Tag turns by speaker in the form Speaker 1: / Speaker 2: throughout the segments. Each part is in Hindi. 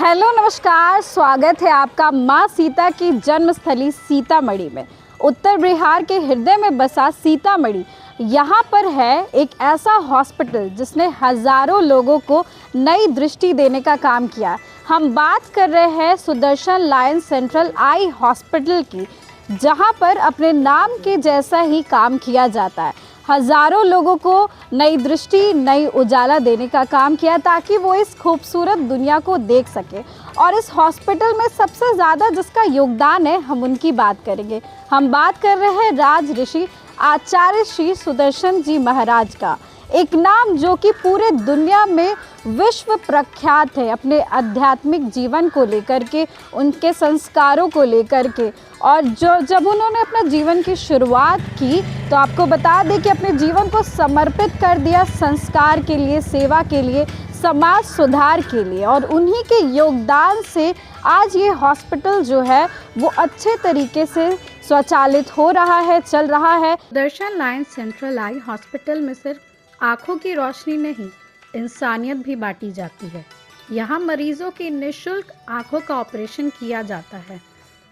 Speaker 1: हेलो नमस्कार, स्वागत है आपका माँ सीता की जन्मस्थली सीतामढ़ी में। उत्तर बिहार के हृदय में बसा सीतामढ़ी, यहाँ पर है एक ऐसा हॉस्पिटल जिसने हज़ारों लोगों को नई दृष्टि देने का काम किया। हम बात कर रहे हैं Sudarshan Lions central eye hospital की, जहाँ पर अपने नाम के जैसा ही काम किया जाता है। हज़ारों लोगों को नई दृष्टि, नई उजाला देने का काम किया ताकि वो इस खूबसूरत दुनिया को देख सके। और इस हॉस्पिटल में सबसे ज़्यादा जिसका योगदान है, हम उनकी बात करेंगे। हम बात कर रहे हैं राज ऋषि आचार्य श्री सुदर्शन जी महाराज का, एक नाम जो कि पूरे दुनिया में विश्व प्रख्यात है अपने आध्यात्मिक जीवन को लेकर के, उनके संस्कारों को लेकर के। और जब उन्होंने अपना जीवन की शुरुआत की तो आपको बता दें कि अपने जीवन को समर्पित कर दिया संस्कार के लिए, सेवा के लिए, समाज सुधार के लिए। और उन्हीं के योगदान से आज ये हॉस्पिटल जो है वो अच्छे तरीके से स्वचालित हो रहा है, चल रहा है।
Speaker 2: Sudarshan Lions central eye hospital में सिर्फ आँखों की रोशनी नहीं, इंसानियत भी बांटी जाती है। यहाँ मरीजों की निःशुल्क आँखों का ऑपरेशन किया जाता है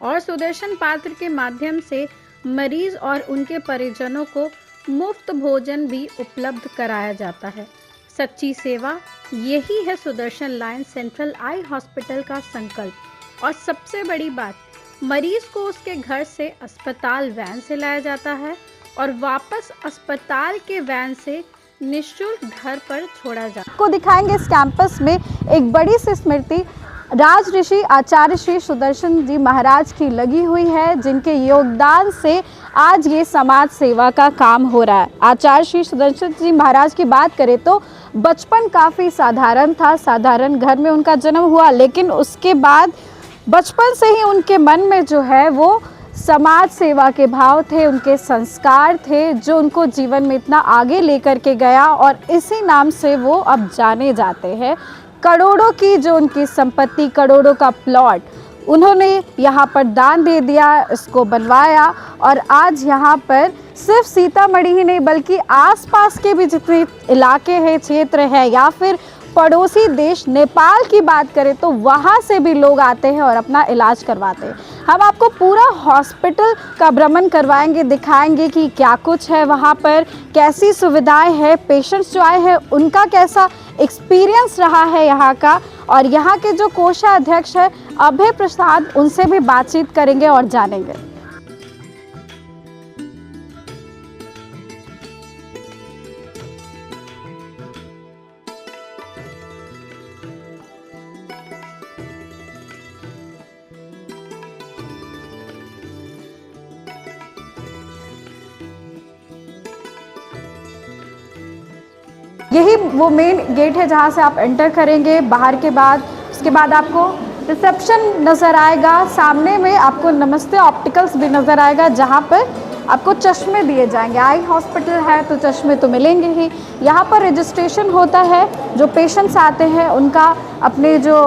Speaker 2: और सुदर्शन पात्र के माध्यम से मरीज और उनके परिजनों को मुफ्त भोजन भी उपलब्ध कराया जाता है। सच्ची सेवा, यही है Sudarshan Lions central eye hospital का संकल्प। और सबसे बड़ी बात, मरीज को उसके घर से अस्पताल वैन से लाया जाता है और वापस अस्पताल के वैन से निःशुल्क घर पर छोड़ा जाता है।
Speaker 1: आपको दिखाएंगे इस कैंपस में एक बड़ी सी स्मृति राज ऋषि आचार्य श्री सुदर्शन जी महाराज की लगी हुई है, जिनके योगदान से आज ये समाज सेवा का काम हो रहा है। आचार्य श्री सुदर्शन जी महाराज की बात करें तो बचपन काफ़ी साधारण था, साधारण घर में उनका जन्म हुआ, लेकिन उसके बाद बचपन से ही उनके मन में जो है वो समाज सेवा के भाव थे, उनके संस्कार थे जो उनको जीवन में इतना आगे लेकर के गया। और इसी नाम से वो अब जाने जाते हैं। करोड़ों की जो उनकी संपत्ति, करोड़ों का प्लॉट उन्होंने यहाँ पर दान दे दिया, इसको बनवाया। और आज यहाँ पर सिर्फ सीतामढ़ी ही नहीं बल्कि आसपास के भी जितने इलाके हैं, क्षेत्र है, या फिर पड़ोसी देश नेपाल की बात करें तो वहाँ से भी लोग आते हैं और अपना इलाज करवाते हैं। हम आपको पूरा हॉस्पिटल का भ्रमण करवाएंगे, दिखाएंगे कि क्या कुछ है वहाँ पर, कैसी सुविधाएं हैं, पेशेंट्स जो आए हैं उनका कैसा एक्सपीरियंस रहा है यहाँ का। और यहाँ के जो कोषाध्यक्ष है अभय प्रसाद, उनसे भी बातचीत करेंगे और जानेंगे। यही वो मेन गेट है जहाँ से आप एंटर करेंगे। बाहर के बाद उसके बाद आपको रिसेप्शन नज़र आएगा, सामने में आपको नमस्ते ऑप्टिकल्स भी नज़र आएगा, जहाँ पर आपको चश्मे दिए जाएंगे। आई हॉस्पिटल है तो चश्मे तो मिलेंगे ही। यहाँ पर रजिस्ट्रेशन होता है, जो पेशेंट्स आते हैं उनका अपने जो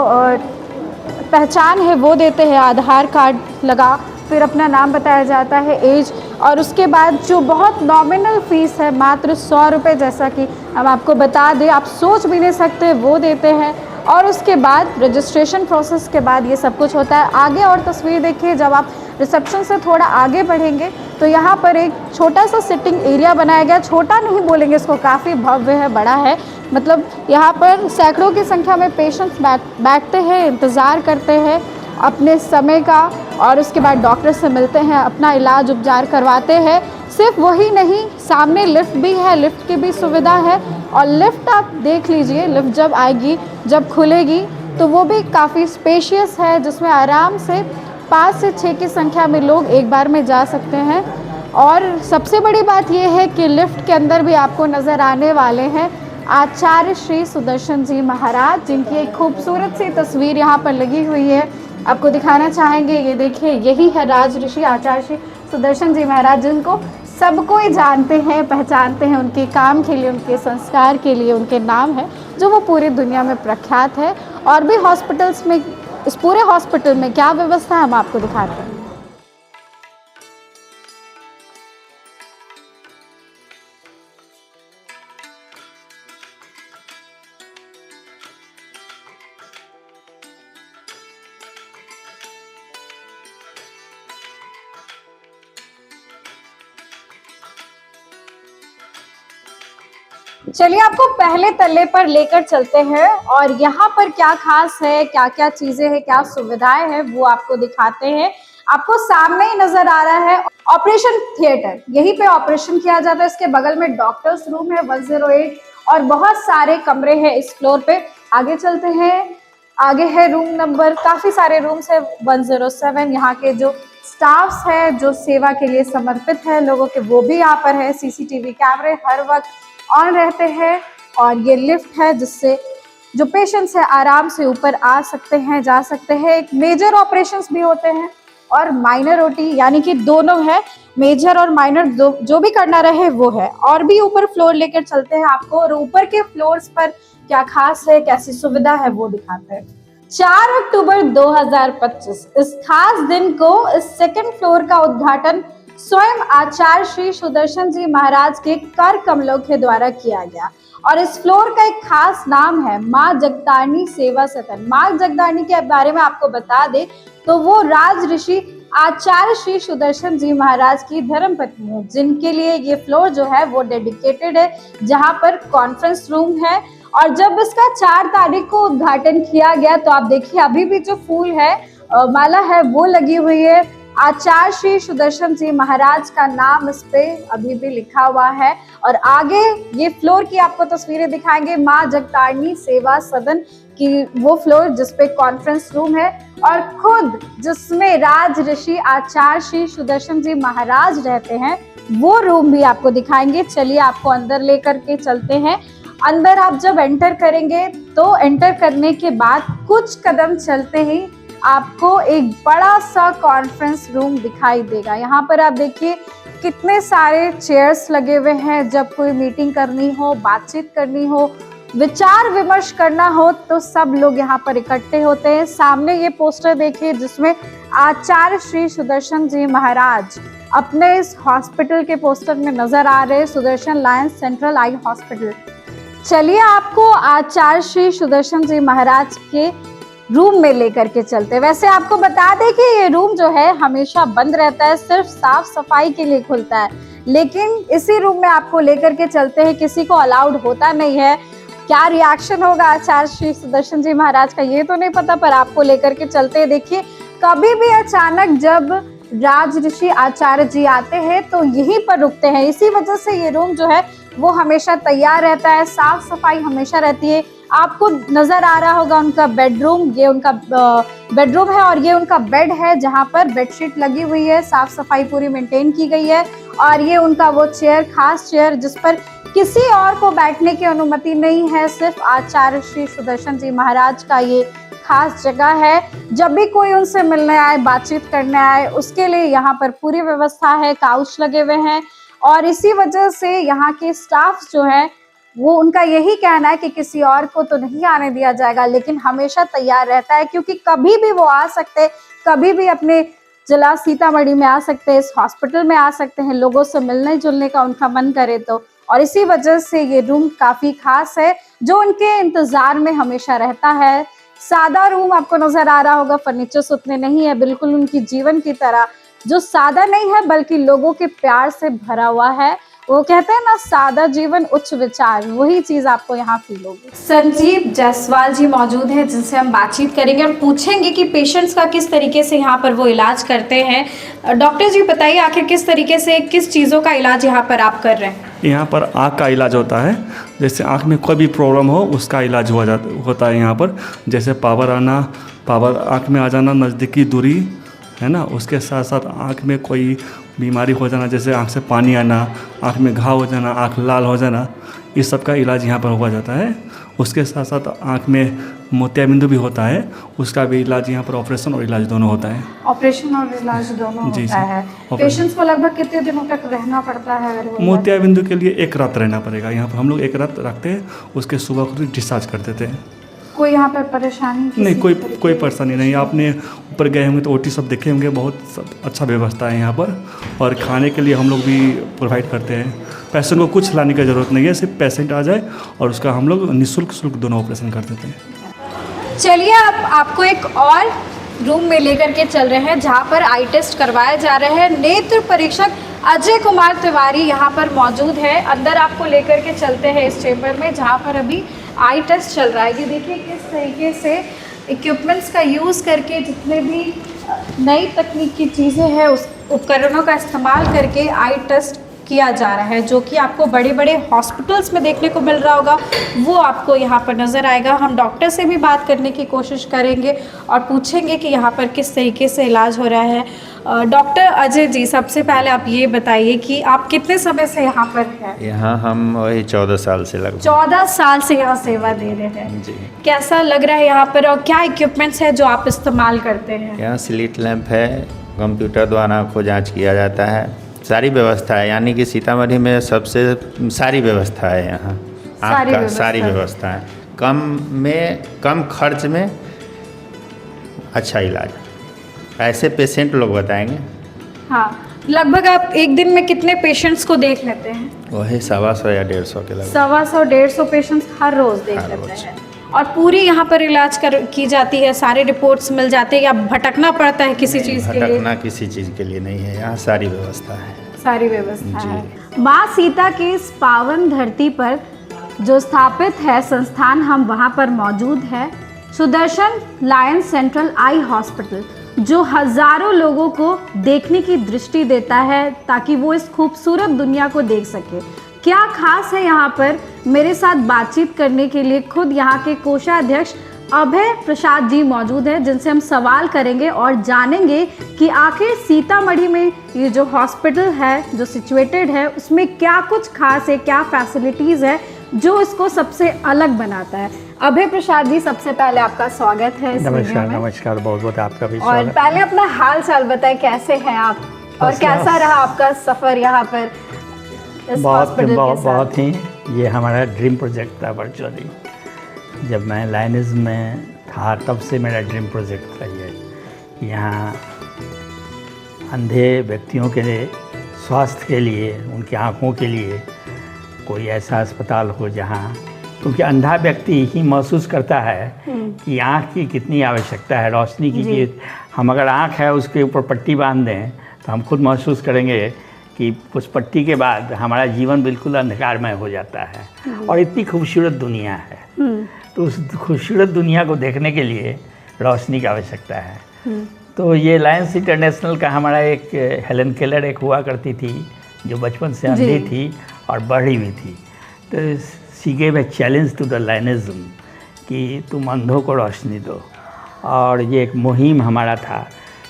Speaker 1: पहचान है वो देते हैं, आधार कार्ड लगा, फिर अपना नाम बताया जाता है, एज, और उसके बाद जो बहुत नॉमिनल फ़ीस है मात्र 100 रुपये, जैसा कि हम आपको बता दें, आप सोच भी नहीं सकते, वो देते हैं। और उसके बाद रजिस्ट्रेशन प्रोसेस के बाद ये सब कुछ होता है। आगे और तस्वीर देखिए, जब आप रिसेप्शन से थोड़ा आगे बढ़ेंगे तो यहाँ पर एक छोटा सा सिटिंग एरिया बनाया गया। छोटा नहीं बोलेंगे इसको, काफ़ी भव्य है, बड़ा है। मतलब यहाँ पर सैकड़ों की संख्या में पेशेंट्स बैठते हैं, इंतज़ार करते हैं अपने समय का, और उसके बाद डॉक्टर से मिलते हैं, अपना इलाज उपचार करवाते हैं। सिर्फ वही नहीं, सामने लिफ्ट भी है, लिफ्ट की भी सुविधा है। और लिफ्ट आप देख लीजिए, लिफ्ट जब आएगी, जब खुलेगी तो वो भी काफ़ी स्पेशियस है, जिसमें आराम से 5 से 6 की संख्या में लोग एक बार में जा सकते हैं। और सबसे बड़ी बात ये है कि लिफ्ट के अंदर भी आपको नज़र आने वाले हैं आचार्य श्री सुदर्शन जी महाराज, जिनकी एक खूबसूरत सी तस्वीर यहाँ पर लगी हुई है, आपको दिखाना चाहेंगे। ये देखिए, यही है राज ऋषि आचार्य श्री सुदर्शन जी महाराज, जिनको सब कोई जानते हैं, पहचानते हैं उनके काम के लिए, उनके संस्कार के लिए। उनके नाम है जो वो पूरी दुनिया में प्रख्यात है। और भी हॉस्पिटल्स में, इस पूरे हॉस्पिटल में क्या व्यवस्था है हम आपको दिखाते हैं। चलिए आपको पहले तल्ले पर लेकर चलते हैं और यहाँ पर क्या खास है, क्या क्या चीजें हैं, क्या सुविधाएं हैं वो आपको दिखाते हैं। आपको सामने ही नजर आ रहा है ऑपरेशन थिएटर, यहीं पे ऑपरेशन किया जाता है। इसके बगल में डॉक्टर्स रूम है 108 और बहुत सारे कमरे हैं इस फ्लोर पे। आगे चलते हैं, आगे है रूम नंबर, काफी सारे रूम्स है 107। यहाँ के जो स्टाफ्स है जो सेवा के लिए समर्पित है लोगों के, वो भी यहाँ पर है। सीसीटीवी कैमरे हर वक्त ऑन रहते हैं और ये लिफ्ट है जिससे जो पेशेंट्स है आराम से ऊपर आ सकते हैं, जा सकते हैं। एक मेजर ऑपरेशंस भी होते हैं और माइनर ओटी, यानी कि दोनों है, मेजर और माइनर जो भी करना रहे वो है। और भी ऊपर फ्लोर लेकर चलते हैं आपको और ऊपर के फ्लोर्स पर क्या खास है, कैसी सुविधा है वो दिखाते हैं। 4 अक्टूबर 2025 इस खास दिन को इस सेकंड फ्लोर का उद्घाटन स्वयं आचार्य श्री सुदर्शन जी महाराज के कर कमलों के द्वारा किया गया और इस फ्लोर का एक खास नाम है माँ जगतारणी सेवा सदन। माँ जगतारणी के बारे में आपको बता दे तो वो राज ऋषि आचार्य श्री सुदर्शन जी महाराज की धर्म पत्नी है, जिनके लिए ये फ्लोर जो है वो डेडिकेटेड है, जहाँ पर कॉन्फ्रेंस रूम है। और जब इसका 4 तारीख को उद्घाटन किया गया तो आप देखिए अभी भी जो फूल है, माला है, वो लगी हुई है। आचार्य श्री सुदर्शन जी महाराज का नाम इस पे अभी भी लिखा हुआ है। और आगे ये फ्लोर की आपको तस्वीरें दिखाएंगे, माँ जगतारणी सेवा सदन की वो फ्लोर जिसपे कॉन्फ्रेंस रूम है और खुद जिसमें राज ऋषि आचार्य श्री सुदर्शन जी महाराज रहते हैं वो रूम भी आपको दिखाएंगे। चलिए आपको अंदर लेकर के चलते हैं। अंदर आप जब एंटर करेंगे तो एंटर करने के बाद कुछ कदम चलते ही आपको एक बड़ा सा कॉन्फ्रेंस रूम दिखाई देगा। यहाँ पर आप देखिए कितने सारे चेयर्स लगे हुए हैं। जब कोई मीटिंग करनी हो, बातचीत करनी हो, विचार विमर्श करना हो तो सब लोग यहाँ पर इकट्ठे होते हैं। सामने ये पोस्टर देखिए जिसमें आचार्य श्री सुदर्शन जी महाराज अपने इस हॉस्पिटल के पोस्टर में नजर आ रहे हैं, Sudarshan Lions central eye hospital. चलिए आपको आचार्य श्री सुदर्शन जी महाराज के रूम में लेकर के चलते। वैसे आपको बता दें कि ये रूम जो है हमेशा बंद रहता है, सिर्फ साफ सफाई के लिए खुलता है, लेकिन इसी रूम में आपको लेकर के चलते हैं। किसी को अलाउड होता नहीं है। क्या रिएक्शन होगा आचार्य श्री सुदर्शन जी महाराज का ये तो नहीं पता, पर आपको लेकर के चलते हैं। देखिए कभी भी अचानक जब राज ऋषि आचार्य जी आते हैं तो यहीं पर रुकते हैं, इसी वजह से ये रूम जो है वो हमेशा तैयार रहता है, साफ सफाई हमेशा रहती है। आपको नजर आ रहा होगा उनका बेडरूम, ये उनका बेडरूम है और ये उनका बेड है जहाँ पर बेडशीट लगी हुई है, साफ सफाई पूरी मेंटेन की गई है। और ये उनका वो चेयर, खास चेयर जिस पर किसी और को बैठने की अनुमति नहीं है, सिर्फ आचार्य श्री सुदर्शन जी महाराज का ये खास जगह है। जब भी कोई उनसे मिलने आए, बातचीत करने आए, उसके लिए यहाँ पर पूरी व्यवस्था है, काउच लगे हुए हैं। और इसी वजह से यहाँ के स्टाफ जो है वो उनका यही कहना है कि किसी और को तो नहीं आने दिया जाएगा, लेकिन हमेशा तैयार रहता है क्योंकि कभी भी वो आ सकते, कभी भी अपने जिला सीतामढ़ी में आ सकते हैं, इस हॉस्पिटल में आ सकते हैं, लोगों से मिलने जुलने का उनका मन करे तो। और इसी वजह से ये रूम काफ़ी खास है जो उनके इंतज़ार में हमेशा रहता है। सादा रूम आपको नज़र आ रहा होगा, फर्नीचर्स उतने नहीं है, बिल्कुल उनकी जीवन की तरह, जो सादा नहीं है बल्कि लोगों के प्यार से भरा हुआ है। वो कहते हैं ना, सादा जीवन उच्च विचार, वही चीज आपको यहाँ फील होगी। संजीव जायसवाल जी मौजूद हैं जिनसे हम बातचीत करेंगे और पूछेंगे कि पेशेंट्स का किस तरीके से यहाँ पर वो इलाज करते हैं। डॉक्टर जी बताइए आखिर किस तरीके से, किस चीज़ों का इलाज यहाँ पर आप कर रहे हैं?
Speaker 3: यहाँ पर आँख का इलाज होता है। जैसे आँख में कोई भी प्रॉब्लम हो उसका इलाज होता है यहाँ पर। जैसे पावर आना, पावर आँख में आ जाना, नज़दीकी दूरी है ना, उसके साथ साथ आँख में कोई बीमारी हो जाना, जैसे आँख से पानी आना, आँख में घाव हो जाना, आँख लाल हो जाना, इस सब का इलाज यहाँ पर हुआ जाता है। उसके साथ साथ आँख में मोतियाबिंदु भी होता है, उसका भी इलाज यहाँ पर ऑपरेशन और इलाज दोनों होता है।
Speaker 1: ऑपरेशन और इलाज दोनों होता है। पेशेंट्स को लगभग कितने दिनों तक रहना पड़ता है?
Speaker 3: मोतियाबिंदु के लिए 1 रात रहना पड़ेगा। यहाँ पर हम लोग 1 रात रखते हैं, उसके सुबह को डिस्चार्ज कर देते हैं।
Speaker 1: कोई यहाँ पर परेशानी
Speaker 3: नहीं, कोई परेशानी नहीं। आपने ऊपर गए होंगे तो ओटी सब देखे होंगे, बहुत अच्छा व्यवस्था है यहाँ पर। और खाने के लिए हम लोग भी प्रोवाइड करते हैं। पेशेंट को कुछ लाने की ज़रूरत नहीं है, सिर्फ पेशेंट आ जाए और उसका हम लोग निःशुल्क दोनों ऑपरेशन कर देते हैं।
Speaker 1: चलिए अब आपको एक और रूम में लेकर के चल रहे हैं जहां पर आई टेस्ट करवाया जा रहा है। नेत्र परीक्षक अजय कुमार तिवारी यहां पर मौजूद है। अंदर आपको लेकर के चलते हैं इस चेम्बर में जहां पर अभी आई टेस्ट चल रहा है। ये देखिए किस तरीके से इक्विपमेंट्स का यूज़ करके, जितने भी नई तकनीक की चीज़ें हैं उस उपकरणों का इस्तेमाल करके आई टेस्ट किया जा रहा है, जो कि आपको बड़े बड़े हॉस्पिटल्स में देखने को मिल रहा होगा, वो आपको यहाँ पर नज़र आएगा। हम डॉक्टर से भी बात करने की कोशिश करेंगे और पूछेंगे कि यहाँ पर किस तरीके से इलाज हो रहा है। डॉक्टर अजय जी, सबसे पहले आप ये बताइए कि आप कितने समय से यहाँ पर हैं?
Speaker 4: यहाँ हम वही 14 साल से लगभग
Speaker 1: 14 साल से यहाँ सेवा दे रहे हैं
Speaker 4: जी।
Speaker 1: कैसा लग रहा है यहाँ पर और क्या इक्विपमेंट्स है जो आप इस्तेमाल करते हैं?
Speaker 4: यहाँ स्लिट लैंप है, कंप्यूटर द्वारा आँखों जांच किया जाता है, सारी व्यवस्था है। यानी कि सीतामढ़ी में सबसे सारी व्यवस्था है यहाँ, सारी व्यवस्था है। कम खर्च में अच्छा इलाज, ऐसे पेशेंट लोग बताएंगे।
Speaker 1: हाँ, लगभग आप एक दिन में कितने पेशेंट्स को देख लेते हैं?
Speaker 4: वही 125 या 150 के लगभग।
Speaker 1: 125-150 पेशेंट्स हर रोज देख लेते हैं। और पूरी यहाँ पर इलाज की जाती है, सारे रिपोर्ट्स मिल जाते हैं या भटकना पड़ता है किसी चीज़ के लिए?
Speaker 4: भटकना किसी चीज़ के लिए नहीं है, यहाँ सारी व्यवस्था है।
Speaker 1: सारी व्यवस्था है। माँ सीता की इस पावन धरती पर जो स्थापित है संस्थान, हम वहाँ पर मौजूद है। Sudarshan lion central eye hospital, जो हजारों लोगों को देखने की दृष्टि देता है ताकि वो इस खूबसूरत दुनिया को देख सके। क्या खास है यहाँ पर? मेरे साथ बातचीत करने के लिए खुद यहाँ के कोषाध्यक्ष अभय प्रसाद जी मौजूद हैं, जिनसे हम सवाल करेंगे और जानेंगे कि आखिर सीतामढ़ी में ये जो हॉस्पिटल है, जो सिचुएटेड है, उसमें क्या कुछ खास है, क्या फैसिलिटीज़ है जो इसको सबसे अलग बनाता है। अभय प्रसाद जी, सबसे पहले आपका स्वागत है इस वीडियो में।
Speaker 5: नमस्कार, बहुत बहुत आपका भी
Speaker 1: और
Speaker 5: स्वागत।
Speaker 1: पहले अपना हाल चाल बताएं, कैसे हैं आप और कैसा रहा आपका सफ़र यहाँ पर इस हॉस्पिटल के साथ?
Speaker 5: बहुत ही, ये हमारा ड्रीम प्रोजेक्ट था वर्चुअली। जब मैं लायनिज़ में था तब से मेरा ड्रीम प्रोजेक्ट था ये। यहाँ अंधे व्यक्तियों के लिए स्वास्थ्य के लिए, उनकी आँखों के लिए कोई ऐसा अस्पताल हो जहाँ, क्योंकि अंधा व्यक्ति ही महसूस करता है कि आँख की कितनी आवश्यकता है, रोशनी की। कि हम अगर आँख है उसके ऊपर पट्टी बांध दें तो हम खुद महसूस करेंगे कि उस पट्टी के बाद हमारा जीवन बिल्कुल अंधकारमय हो जाता है। और इतनी खूबसूरत दुनिया है, तो उस खूबसूरत दुनिया को देखने के लिए रोशनी की आवश्यकता है। तो ये लायंस इंटरनेशनल का हमारा एक हेलन केलर एक हुआ करती थी, जो बचपन से अंधी थी और बढ़ी हुई थी। तो she gave a challenge to the lionism कि तुम अंधों को रोशनी दो। और ये एक मुहिम हमारा था,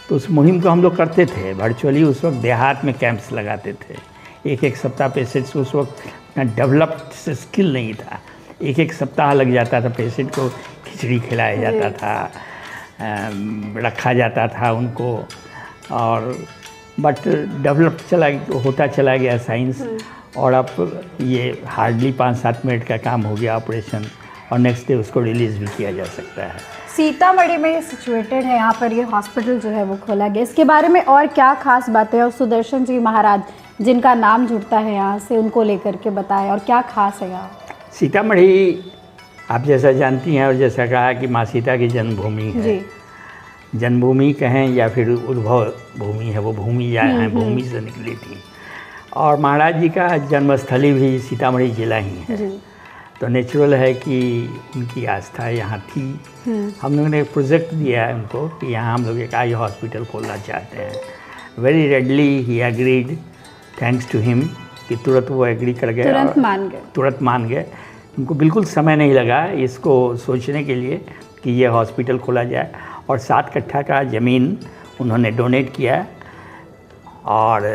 Speaker 5: तो उस मुहिम को हम लोग करते थे वर्चुअली। उस वक्त देहात में कैंप्स लगाते थे, एक सप्ताह पेशेंट्स। उस वक्त डेवलप्ड स्किल नहीं था, एक सप्ताह लग जाता था। पेशेंट को खिचड़ी खिलाया जाता था, रखा जाता था उनको। और बट डेवलप होता चला गया साइंस। और अब ये हार्डली 5-7 मिनट का काम हो गया ऑपरेशन, और नेक्स्ट डे उसको रिलीज़ भी किया जा सकता है।
Speaker 1: सीतामढ़ी में ये सिचुएटेड है, यहाँ पर ये हॉस्पिटल जो है वो खोला गया। इसके बारे में और क्या खास बातें हैं? और सुदर्शन जी महाराज, जिनका नाम जुड़ता है यहाँ से, उनको लेकर के बताएं और क्या खास है यहाँ?
Speaker 5: सीतामढ़ी आप जैसा जानती हैं और जैसा कहा कि माँ सीता की जन्मभूमि है
Speaker 1: जी।
Speaker 5: जन्मभूमि कहें या फिर उद्भव भूमि है, वो भूमि यहाँ भूमि से निकली थी। और महाराज जी का जन्मस्थली भी सीतामढ़ी जिला ही है
Speaker 1: जी।
Speaker 5: तो नेचुरल है कि उनकी आस्था यहाँ थी। हम लोगों ने एक प्रोजेक्ट दिया है उनको कि यहाँ हम लोग एक आई हॉस्पिटल खोलना चाहते हैं। Very readily he agreed, thanks to him, कि तुरंत वो एग्री कर गए, तुरंत मान गए। उनको बिल्कुल समय नहीं लगा इसको सोचने के लिए कि ये हॉस्पिटल खोला जाए। और 7 कट्ठा का ज़मीन उन्होंने डोनेट किया। और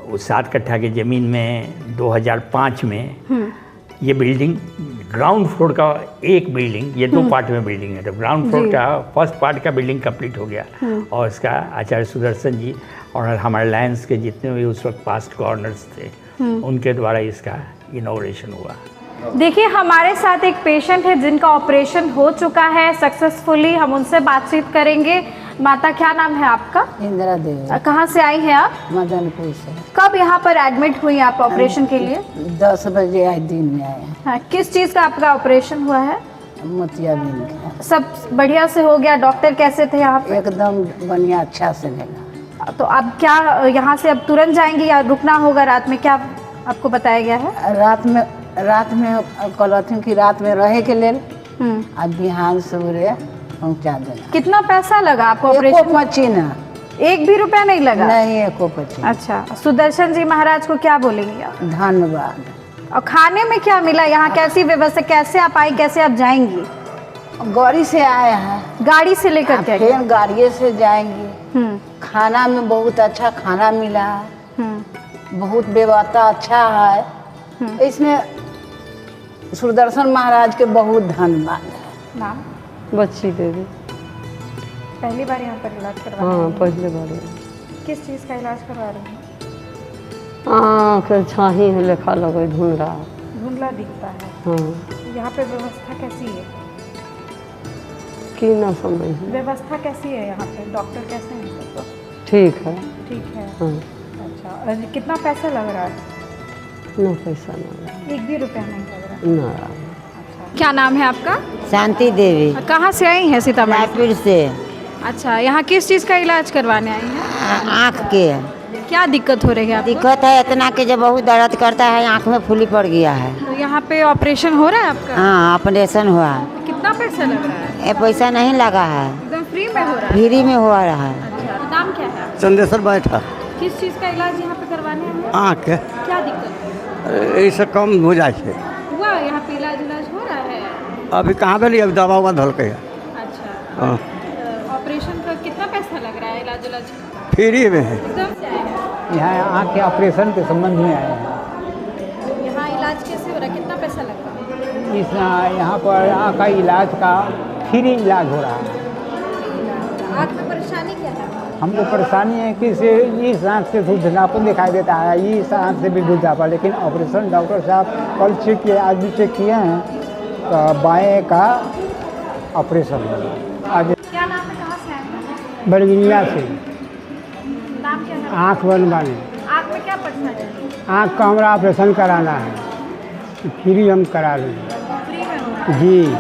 Speaker 5: उस 7 कट्ठा की ज़मीन में 2005 में ये बिल्डिंग, ग्राउंड फ्लोर का एक बिल्डिंग, ये 2 पार्ट में बिल्डिंग है, तो ग्राउंड फ्लोर का फर्स्ट पार्ट का बिल्डिंग कंप्लीट हो गया। और इसका आचार्य सुदर्शन जी और हमारे लायंस के जितने भी उस वक्त पास्ट गवर्नर्स थे, उनके द्वारा इसका इनॉग्रेशन हुआ।
Speaker 1: देखिए, हमारे साथ एक पेशेंट है जिनका ऑपरेशन हो चुका है सक्सेसफुली। हम उनसे बातचीत करेंगे। माता, क्या नाम है आपका?
Speaker 6: इंदिरा देवी।
Speaker 1: कहाँ से आई हैं आप?
Speaker 6: मदनपुर से।
Speaker 1: कब यहाँ पर एडमिट हुई आप ऑपरेशन के लिए?
Speaker 6: 10 बजे आज दिन में आए।
Speaker 1: हाँ, किस चीज़ का आपका ऑपरेशन हुआ है?
Speaker 6: मोतियाबिंद के।
Speaker 1: सब बढ़िया से हो गया? डॉक्टर कैसे थे यहाँ पे?
Speaker 6: एकदम बढ़िया, अच्छा से लगा।
Speaker 1: तो अब क्या यहाँ से अब तुरंत जाएंगे या रुकना होगा रात में? क्या आपको बताया गया है?
Speaker 6: रात में कहलथिन कि रात में रहे के लेल अब बिहान सवेरे पहुँचा देना।
Speaker 1: कितना पैसा लगा आपको
Speaker 6: एको
Speaker 1: ऑपरेशन?
Speaker 6: पची ना,
Speaker 1: एक भी रुपया नहीं लगा?
Speaker 6: नहीं एको पची।
Speaker 1: अच्छा, सुदर्शन जी महाराज को क्या बोलेंगे आप?
Speaker 6: धन्यवाद।
Speaker 1: और खाने में क्या मिला यहाँ? कैसी व्यवस्था, कैसे आप आई, कैसे आप जाएंगी?
Speaker 6: गाड़ी से आए हैं।
Speaker 1: गाड़ी से लेकर के?
Speaker 6: फिर गाड़िए से जाएंगे। खाना में बहुत अच्छा खाना मिला है, बहुत व्यवस्था अच्छा है। इसमें सुदर्शन महाराज के बहुत धन्यवाद है।
Speaker 1: नाम?
Speaker 7: बच्ची देवी।
Speaker 1: पहली बार यहाँ पर इलाज करवा?
Speaker 7: हाँ, पहले बार।
Speaker 1: किस चीज़ का इलाज करवा रहे हैं?
Speaker 7: आँख छाही है, लेखा लगे धुंधला।
Speaker 1: धुंधला दिखता है।
Speaker 7: हाँ।
Speaker 1: यहाँ पे व्यवस्था कैसी है?
Speaker 7: की ना समझ।
Speaker 1: व्यवस्था कैसी है यहाँ पे? डॉक्टर कैसे हैं?
Speaker 7: ठीक है।
Speaker 1: ठीक है।
Speaker 7: हाँ।
Speaker 1: अच्छा, और कितना पैसा लग रहा है?
Speaker 7: ना पैसा ना,
Speaker 1: एक भी रुपया नहीं लग रहा?
Speaker 7: ना।
Speaker 1: क्या नाम है आपका?
Speaker 8: शांति देवी।
Speaker 1: कहाँ से आई हैं? सीतामढ़ी
Speaker 8: रायपुर से।
Speaker 1: अच्छा, यहाँ किस चीज़ का इलाज करवाने आई हैं?
Speaker 8: आँख के
Speaker 1: क्या दिक्कत हो रही है आपको?
Speaker 8: दिक्कत है इतना कि जब बहुत दर्द करता है, आँख में फुली पड़ गया है।
Speaker 1: तो यहाँ पे ऑपरेशन हो रहा है आपका?
Speaker 8: हाँ, ऑपरेशन हुआ।
Speaker 1: कितना पैसा लग रहा है?
Speaker 8: ये पैसा नहीं लगा है,
Speaker 1: एकदम फ्री में हो रहा है?
Speaker 8: फ्री में हो रहा है।
Speaker 1: अच्छा, नाम क्या है?
Speaker 9: चंदेश्वर बैठा।
Speaker 1: किस चीज़ का इलाज यहाँ पे करवाने हैं?
Speaker 9: आँख के
Speaker 1: क्या दिक्कत है?
Speaker 9: ऐसे कम हो जाए छे।
Speaker 1: हुआ यहाँ पे इलाज हो रहा है?
Speaker 9: अभी कहाँ पे अभी दवा उवा धल के।
Speaker 1: अच्छा,
Speaker 9: हाँ,
Speaker 1: ऑपरेशन का कितना पैसा लग रहा है? इलाज
Speaker 9: फ्री में है।
Speaker 1: एकदम से आए हैं?
Speaker 5: यहाँ आँख के ऑपरेशन के संबंध में आए हैं।
Speaker 1: यहाँ इलाज कैसे हो रहा है? कितना पैसा लग रहा है?
Speaker 5: यहाँ पर आँख का इलाज का फ्री इलाज हो रहा है।
Speaker 1: आँख में परेशानी क्या है?
Speaker 5: हमको परेशानी है कि इस आँख से धुंधलापन दिखाई देता है, इस आँख से भी धुंधलापन। लेकिन ऑपरेशन डॉक्टर साहब कल चेक किए, आज भी चेक किए हैं, तो बाएँ का ऑपरेशन होगा आज।
Speaker 1: क्या नाम है? कहाँ से आए हैं?
Speaker 5: बरगिनिया से।
Speaker 1: नाम क्या है?
Speaker 5: आँख बनवाने।
Speaker 1: आँख में क्या परेशानी है?
Speaker 5: आँख का हमारा ऑपरेशन कराना है, फ्री हम करा लें।
Speaker 1: फ्री में हो रहा है?
Speaker 5: जी।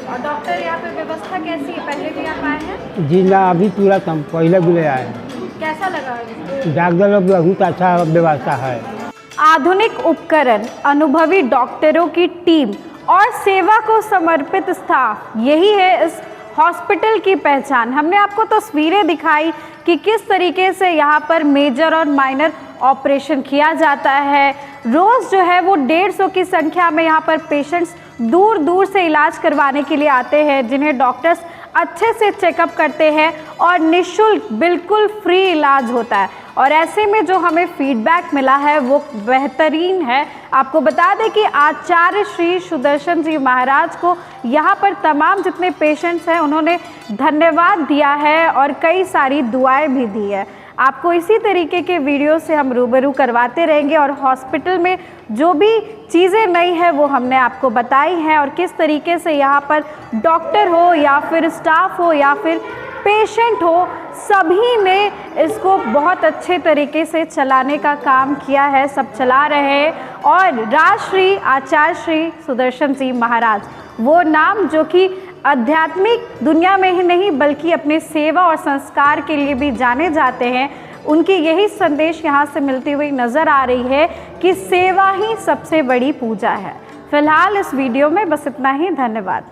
Speaker 1: और डॉक्टर यहाँ पे व्यवस्था कैसी है? पहले भी आप आए हैं?
Speaker 5: जी ना, अभी तुरंत हम पहले भी ले आए।
Speaker 1: कैसा लगा?
Speaker 5: डॉक्टर लोग बहुत अच्छा व्यवस्था है।
Speaker 1: आधुनिक उपकरण, अनुभवी डॉक्टरों की टीम और सेवा को समर्पित स्टाफ, यही है इस हॉस्पिटल की पहचान। हमने आपको तस्वीरें दिखाई कि किस तरीके से यहाँ पर मेजर और माइनर ऑपरेशन किया जाता है। रोज़ जो है वो 150 की संख्या में यहाँ पर पेशेंट्स दूर दूर से इलाज करवाने के लिए आते हैं, जिन्हें डॉक्टर्स अच्छे से चेकअप करते हैं और निःशुल्क बिल्कुल फ्री इलाज होता है। और ऐसे में जो हमें फीडबैक मिला है वो बेहतरीन है। आपको बता दें कि आचार्य श्री सुदर्शन जी महाराज को यहाँ पर तमाम जितने पेशेंट्स हैं उन्होंने धन्यवाद दिया है और कई सारी दुआएं भी दी है। आपको इसी तरीके के वीडियो से हम रूबरू करवाते रहेंगे और हॉस्पिटल में जो भी चीज़ें नई है वो हमने आपको बताई हैं और किस तरीके से यहाँ पर डॉक्टर हो या फिर स्टाफ हो या फिर पेशेंट हो, सभी ने इसको बहुत अच्छे तरीके से चलाने का काम किया है, सब चला रहे हैं। और राजश्री आचार्य श्री सुदर्शन जी महाराज, वो नाम जो कि आध्यात्मिक दुनिया में ही नहीं बल्कि अपने सेवा और संस्कार के लिए भी जाने जाते हैं, उनकी यही संदेश यहाँ से मिलती हुई नज़र आ रही है कि सेवा ही सबसे बड़ी पूजा है। फिलहाल इस वीडियो में बस इतना ही। धन्यवाद।